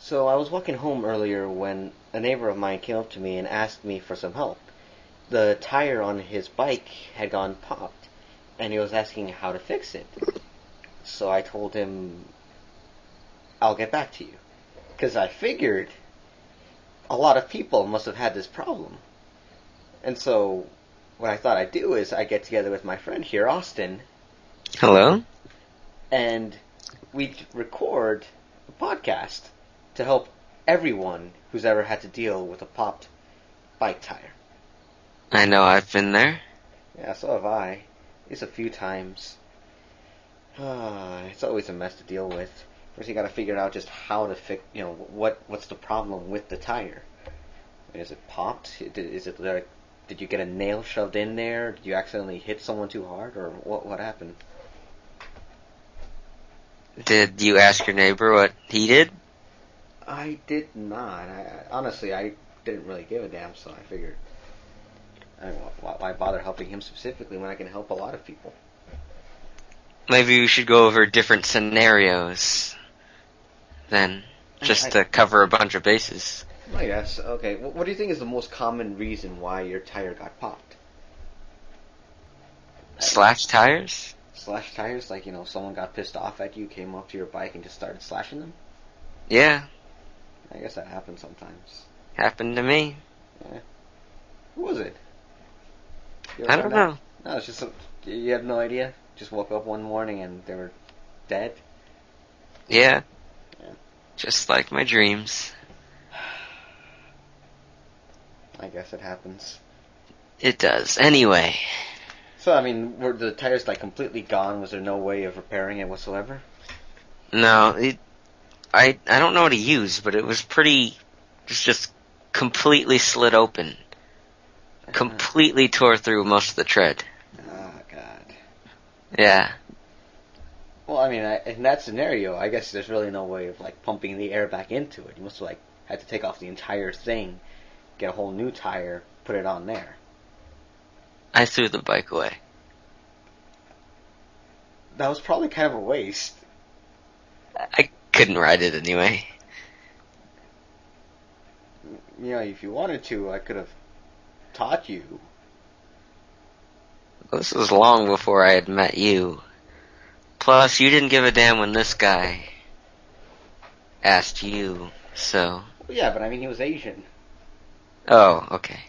So I was walking home earlier when a neighbor of mine came up to me and asked me for some help. The tire on his bike had gone popped, and he was asking how to fix it. So I told him, I'll get back to you. Because I figured a lot of people must have had this problem. And so what I thought I'd do is I get together with my friend here, Austin, Hello? and we'd record a podcast to help everyone who's ever had to deal with a popped bike tire. I know I've been there. Yeah, so have I. It's a few times. It's always a mess to deal with. First, you got to figure out just how to fix. What's the problem with the tire? Is it popped? Is it like, did you get a nail shoved in there? Did you accidentally hit someone too hard, or what happened? Did you ask your neighbor what he did? I did not. Honestly, I didn't really give a damn, so I figured, why bother helping him specifically when I can help a lot of people? Maybe we should go over different scenarios then, just to cover a bunch of bases. I guess. Okay. What do you think is the most common reason why your tire got popped? Slash tires? Slash tires? Like, someone got pissed off at you, came up to your bike, and just started slashing them? Yeah, I guess that happens sometimes. happened to me. Yeah. Who was it? I don't know. No, it's just you have no idea? Just woke up one morning and they were dead? Yeah. Yeah. Just like my dreams. I guess it happens. It does. Anyway. So, were the tires, completely gone? Was there no way of repairing it whatsoever? No, I don't know what to use, but it was pretty... just completely slit open. Completely tore through most of the tread. Oh, God. Yeah. Well, in that scenario, I guess there's really no way of, pumping the air back into it. You must have, had to take off the entire thing, get a whole new tire, put it on there. I threw the bike away. That was probably kind of a waste. I couldn't ride it anyway. If you wanted to, I could have taught you. This was long before I had met you. Plus, you didn't give a damn when this guy asked you, so... Well, yeah, but he was Asian. Oh, okay.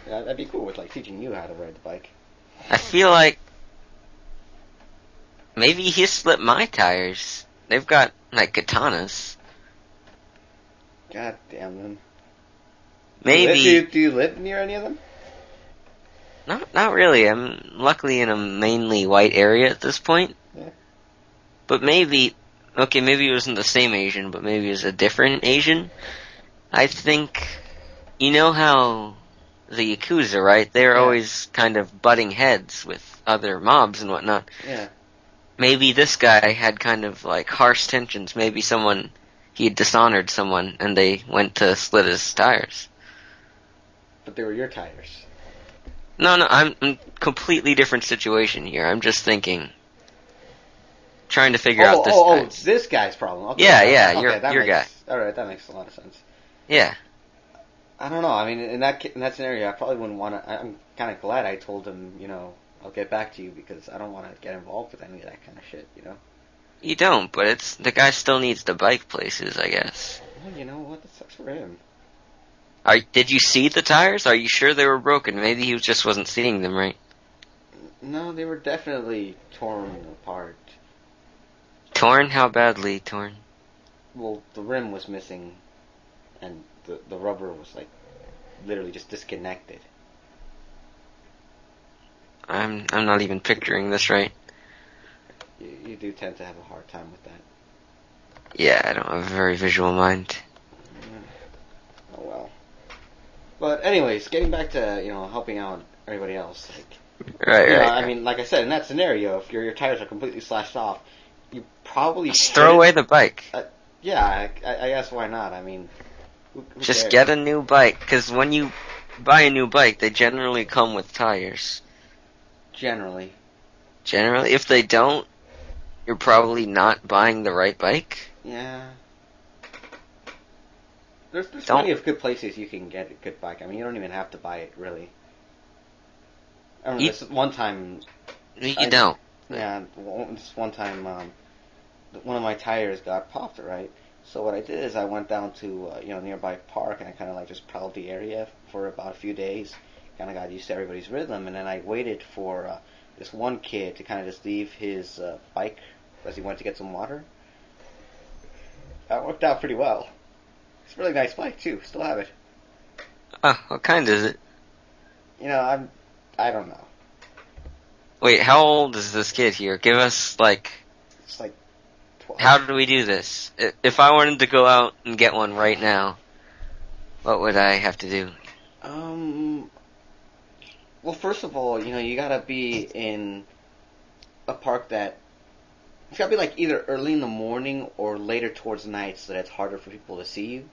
Yeah, that'd be cool with, teaching you how to ride the bike. I feel like... maybe he slipped my tires. They've got, katanas. God damn them. Maybe... Do you live near any of them? Not really. I'm luckily in a mainly white area at this point. Yeah. But maybe... okay, maybe it wasn't the same Asian, but maybe it was a different Asian. I think... you know how the Yakuza, right? They're always kind of butting heads with other mobs and whatnot. Yeah. Maybe this guy had kind of, harsh tensions. Maybe he had dishonored someone, and they went to slit his tires. But they were your tires. No, I'm in a completely different situation here. I'm just thinking. Trying to figure out this Oh, guy. it's this guy's problem. Okay, Yeah, okay, your guy. Alright, that makes a lot of sense. Yeah. I don't know. In that scenario, I probably wouldn't want to. I'm kind of glad I told him, I'll get back to you because I don't want to get involved with any of that kind of shit, You don't, but the guy still needs to bike places, I guess. Well, you know what? That sucks for him. Did you see the tires? Are you sure they were broken? Maybe he just wasn't seeing them right. No, they were definitely torn apart. Torn? How badly torn? Well, the rim was missing, and the rubber was literally just disconnected. I'm not even picturing this right. You do tend to have a hard time with that. Yeah, I don't have a very visual mind. Oh well. But anyways, getting back to helping out everybody else. Right. Like I said, in that scenario, if your tires are completely slashed off, you probably just throw away the bike. Yeah, I guess why not? Who just cares? get a new bike, because when you buy a new bike, they generally come with tires. Generally. If they don't, you're probably not buying the right bike. Yeah. There's Don't plenty of good places you can get a good bike. I mean, you don't even have to buy it really. I remember you this one time. you don't. Yeah, this one time, one of my tires got popped. Right. So what I did is I went down to nearby park and I kind of like just prowled the area for about a few days. Kind of got used to everybody's rhythm, and then I waited for this one kid to kind of just leave his bike as he went to get some water. That worked out pretty well. It's a really nice bike too. Still have it. Oh, what kind is it? I don't know. Wait, how old is this kid here? Give us, like, It's like 12. how do we do this? If I wanted to go out and get one right now, what would I have to do? Well, first of all, you gotta be in a park that it's gotta be like either early in the morning or later towards night, so that it's harder for people to see you.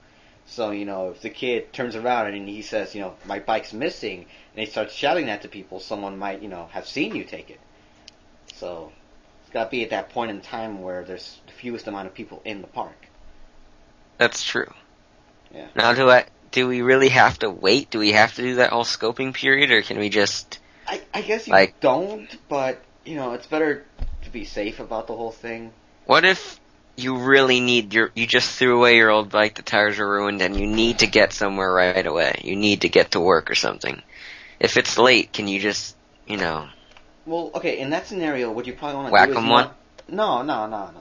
So, if the kid turns around and he says, my bike's missing, and he starts shouting that to people, someone might, have seen you take it. So, it's gotta be at that point in time where there's the fewest amount of people in the park. That's true. Yeah. Now, do we really have to wait? Do we have to do that whole scoping period, or can we just... I guess you Like- don't, but, it's better to be safe about the whole thing. What if you really need you just threw away your old bike, the tires are ruined, and you need to get somewhere right away. You need to get to work or something. If it's late, can you just, Well, okay, in that scenario, what you probably want to Whack do is... 'em one? No.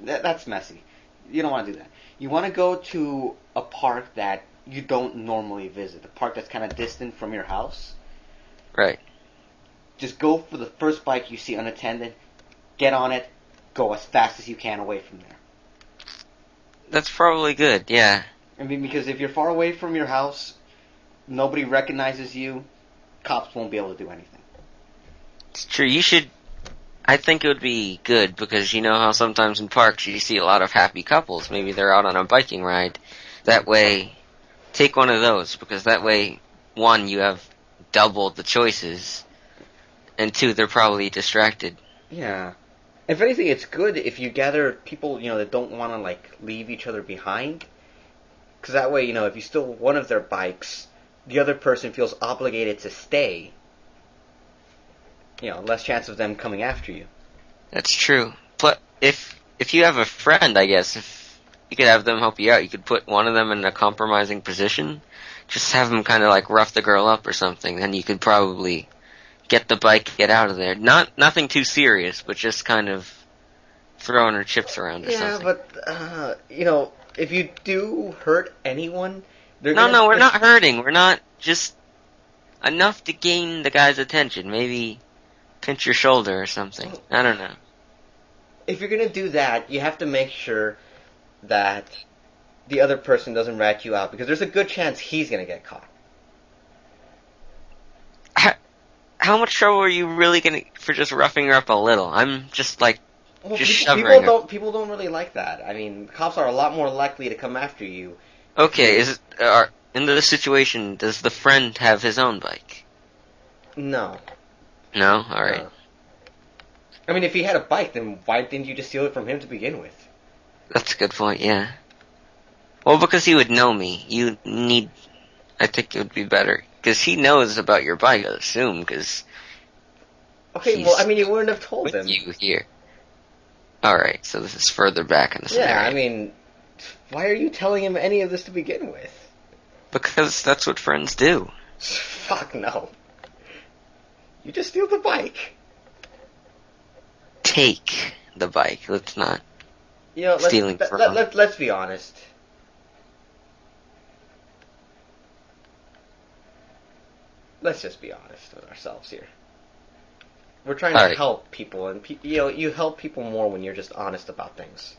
That's messy. You don't want to do that. You want to go to a park that you don't normally visit. A park that's kind of distant from your house. Right. Just go for the first bike you see unattended, get on it, go as fast as you can away from there. That's probably good, yeah. I mean, because if you're far away from your house, nobody recognizes you, cops won't be able to do anything. It's true. I think it would be good because you know how sometimes in parks you see a lot of happy couples. Maybe they're out on a biking ride. That way, take one of those because that way, one, you have double the choices, and two, they're probably distracted. Yeah. If anything, it's good if you gather people, that don't want to, like, leave each other behind. Because that way, if you steal one of their bikes, the other person feels obligated to stay. Less chance of them coming after you. That's true. But if you have a friend, I guess, if you could have them help you out, you could put one of them in a compromising position. Just have them kind of like rough the girl up or something. Then you could probably get the bike, get out of there. Nothing too serious, but just kind of throwing her chips around or something. Yeah, but if you do hurt anyone, No, we're not hurting. We're not just enough to gain the guy's attention. Maybe pinch your shoulder or something. I don't know. If you're gonna do that, you have to make sure that the other person doesn't rat you out, because there's a good chance he's gonna get caught. How much trouble are you really gonna for just roughing her up a little? I'm just like just shoving her. People don't really like that. I mean, cops are a lot more likely to come after you. Okay, in this situation, does the friend have his own bike? No. No? Alright. I mean, if he had a bike, then why didn't you just steal it from him to begin with? That's a good point, yeah. Well, because he would know me. I think it would be better. Because he knows about your bike, I assume, because... Okay, well, I mean, you wouldn't have told with him. you here. Alright, so this is further back in the scenario. Yeah, I mean, why are you telling him any of this to begin with? Because that's what friends do. Fuck no. You just steal the bike. Take the bike. Let's not. Stealing from. Let's be honest. Let's just be honest with ourselves here. We're trying to help people, and you help people more when you're just honest about things.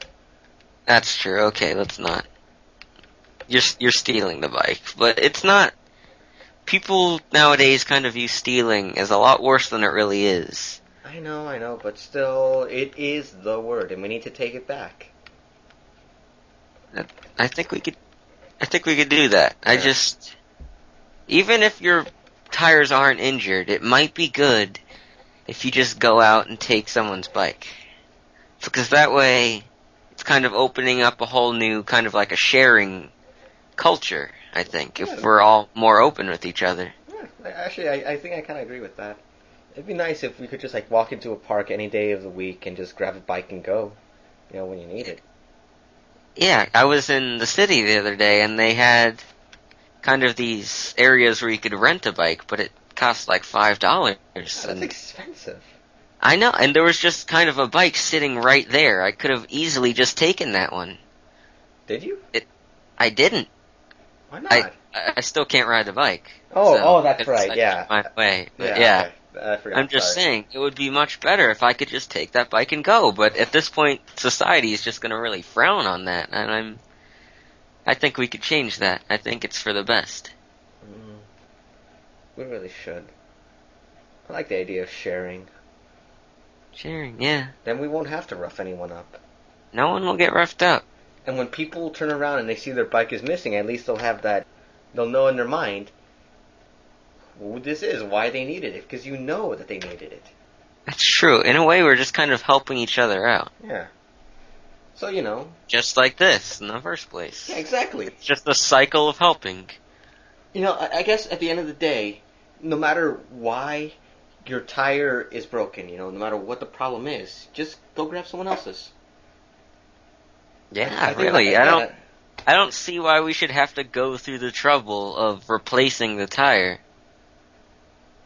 That's true. Okay, let's not. You're stealing the bike, but it's not. People nowadays kind of view stealing as a lot worse than it really is. I know, but still, it is the word, and we need to take it back. I think we could do that. Yeah. Even if your tires aren't injured, it might be good if you just go out and take someone's bike. Because that way, it's kind of opening up a whole new kind of like a sharing culture, I think, Yeah. if we're all more open with each other. Yeah, actually, I think I kind of agree with that. It'd be nice if we could just like walk into a park any day of the week and just grab a bike and go, when you need it. Yeah, I was in the city the other day, and they had kind of these areas where you could rent a bike, but it cost like $5. That's And expensive. I know, and there was just kind of a bike sitting right there. I could have easily just taken that one. Did you? I didn't. Why not? I still can't ride the bike. Oh, so that's it's right. like Yeah. my way. But yeah. Okay. I forgot. I'm just Sorry. saying, it would be much better if I could just take that bike and go. But at this point, society is just going to really frown on that, and I think we could change that. I think it's for the best. We really should. I like the idea of sharing. Sharing, yeah. Then we won't have to rough anyone up. No one will get roughed up. And when people turn around and they see their bike is missing, at least they'll have that. They'll know in their mind who this is, why they needed it, because you know that they needed it. That's true. In a way, we're just kind of helping each other out. Yeah. So, Just like this, in the first place. Yeah, exactly. It's just a cycle of helping. I guess at the end of the day, no matter why your tire is broken, no matter what the problem is, just go grab someone else's. Yeah, I think really. that- I don't see why we should have to go through the trouble of replacing the tire.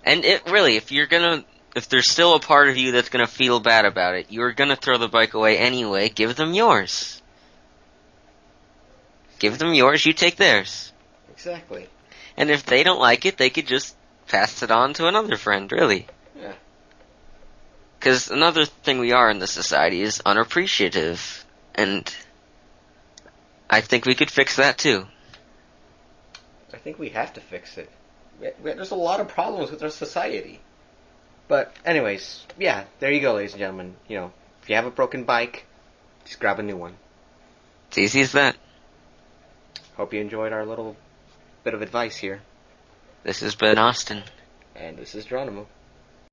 And if there's still a part of you that's gonna feel bad about it, you're gonna throw the bike away anyway, give them yours. Give them yours, you take theirs. Exactly. And if they don't like it, they could just pass it on to another friend, really. Yeah. Because another thing we are in this society is unappreciative. And I think we could fix that too. I think we have to fix it. There's a lot of problems with our society. But anyways, yeah, there you go, ladies and gentlemen. If you have a broken bike, just grab a new one. It's easy as that. Hope you enjoyed our little bit of advice here. This has been Austin. And this is Geronimo.